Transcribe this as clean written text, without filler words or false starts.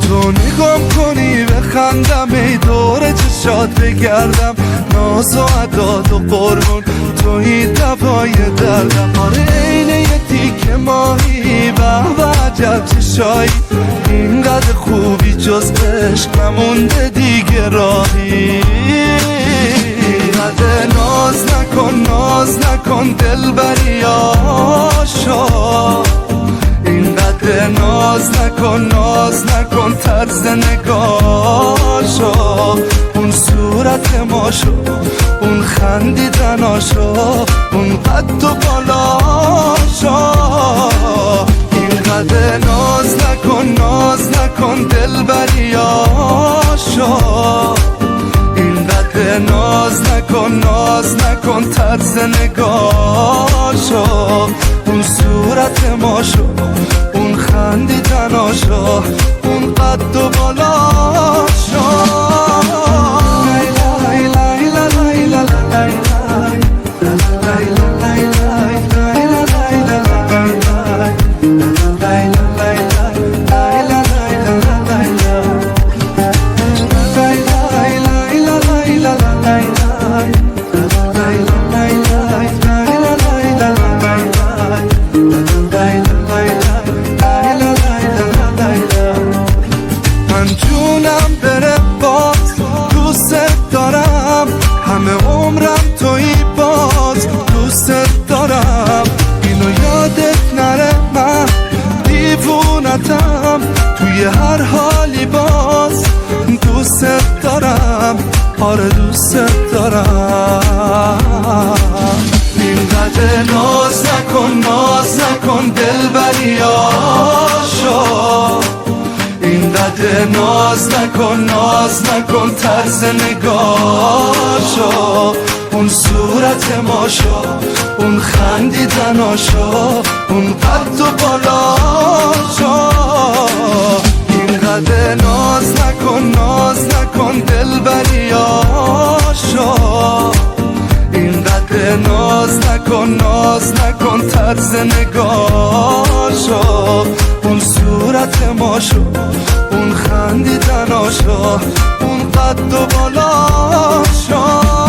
تو نگام کنی بخندم ای دور چشات بگردم ناز و عداد و قربون توی دوای دردم آره اینه یه تیک ماهی به عجب چشایی اینقدر خوبی جز عشق نمونده دیگه راهی اینقدر ناز نکن دل بری آشا اینقدر ناز نکن طرز نگاشو اون صورت ماشو اون خندیدناشو اون قد و بالاشو اینقدر ناز نکن دل بریاشو اینقدر ناز نکن طرز نگاشو اون صورت ماشو اون خندیدناشو اون قد و بالاشو من جونم بره باز دوست دارم همه عمرم توی باز دوست دارم اینو یادت نره من دیوونتم توی هر حالی باز دوست دارم آره دوست دارم اینقدر ناز نکن دل بریاشو اینقدر ناز نکن طرز نگاشو اون صورت ماشو اون خندیدناشو اون قد و بالاشو اینقدر ناز نکن دل بریاشو اینقدر ناز نکن طرز نگاشو اون صورت ماشو اون خندیدناشو اون قد و بالاشو